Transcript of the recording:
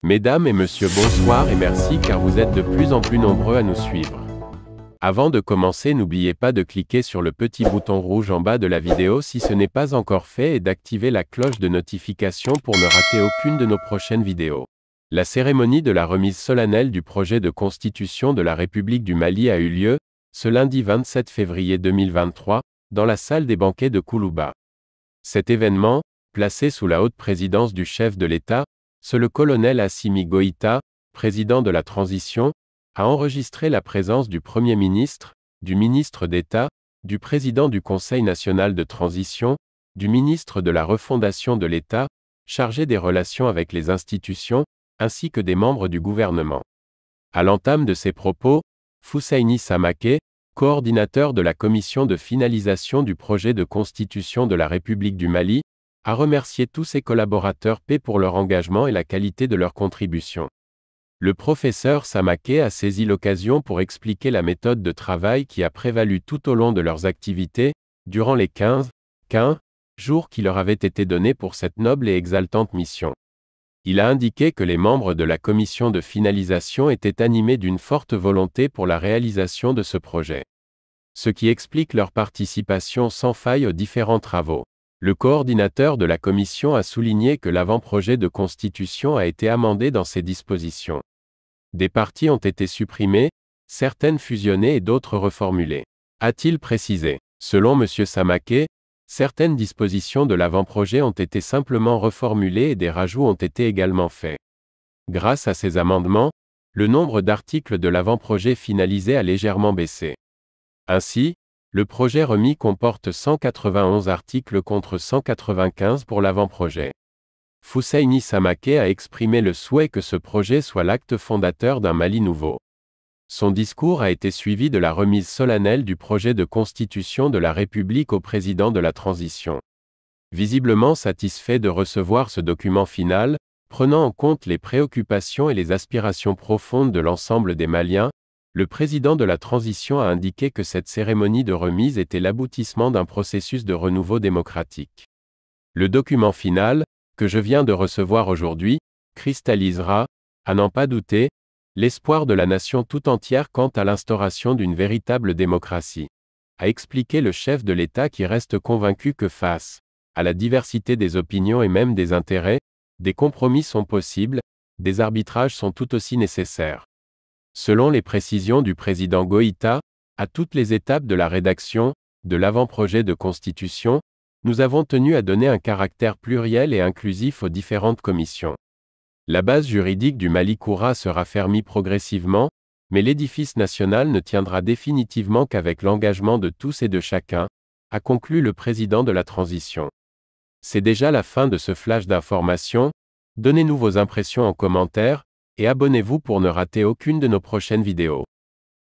Mesdames et messieurs, bonsoir et merci car vous êtes de plus en plus nombreux à nous suivre. Avant de commencer, n'oubliez pas de cliquer sur le petit bouton rouge en bas de la vidéo si ce n'est pas encore fait et d'activer la cloche de notification pour ne rater aucune de nos prochaines vidéos. La cérémonie de la remise solennelle du projet de constitution de la République du Mali a eu lieu, ce lundi 27 février 2023, dans la salle des banquets de Koulouba. Cet événement, placé sous la haute présidence du chef de l'État, le colonel Assimi Goïta, président de la transition, a enregistré la présence du Premier ministre, du ministre d'État, du président du Conseil national de transition, du ministre de la refondation de l'État, chargé des relations avec les institutions, ainsi que des membres du gouvernement. À l'entame de ses propos, Foussaini Samaké, coordinateur de la commission de finalisation du projet de constitution de la République du Mali, a remercié tous ses collaborateurs pour leur engagement et la qualité de leur contribution. Le professeur Samaké a saisi l'occasion pour expliquer la méthode de travail qui a prévalu tout au long de leurs activités, durant les 15 jours qui leur avaient été donnés pour cette noble et exaltante mission. Il a indiqué que les membres de la commission de finalisation étaient animés d'une forte volonté pour la réalisation de ce projet. Ce qui explique leur participation sans faille aux différents travaux. Le coordinateur de la commission a souligné que l'avant-projet de constitution a été amendé dans ses dispositions. Des parties ont été supprimées, certaines fusionnées et d'autres reformulées. A-t-il précisé. Selon M. Samaké, certaines dispositions de l'avant-projet ont été simplement reformulées et des rajouts ont été également faits. Grâce à ces amendements, le nombre d'articles de l'avant-projet finalisé a légèrement baissé. Ainsi, le projet remis comporte 191 articles contre 195 pour l'avant-projet. Foussaini Samaké a exprimé le souhait que ce projet soit l'acte fondateur d'un Mali nouveau. Son discours a été suivi de la remise solennelle du projet de constitution de la République au président de la transition. Visiblement satisfait de recevoir ce document final, prenant en compte les préoccupations et les aspirations profondes de l'ensemble des Maliens, le président de la transition a indiqué que cette cérémonie de remise était l'aboutissement d'un processus de renouveau démocratique. Le document final, que je viens de recevoir aujourd'hui, cristallisera, à n'en pas douter, l'espoir de la nation tout entière quant à l'instauration d'une véritable démocratie, a expliqué le chef de l'État qui reste convaincu que face à la diversité des opinions et même des intérêts, des compromis sont possibles, des arbitrages sont tout aussi nécessaires. Selon les précisions du président Goïta, à toutes les étapes de la rédaction, de l'avant-projet de constitution, nous avons tenu à donner un caractère pluriel et inclusif aux différentes commissions. La base juridique du Mali Koura sera fermie progressivement, mais l'édifice national ne tiendra définitivement qu'avec l'engagement de tous et de chacun, a conclu le président de la transition. C'est déjà la fin de ce flash d'information. Donnez-nous vos impressions en commentaire, et abonnez-vous pour ne rater aucune de nos prochaines vidéos.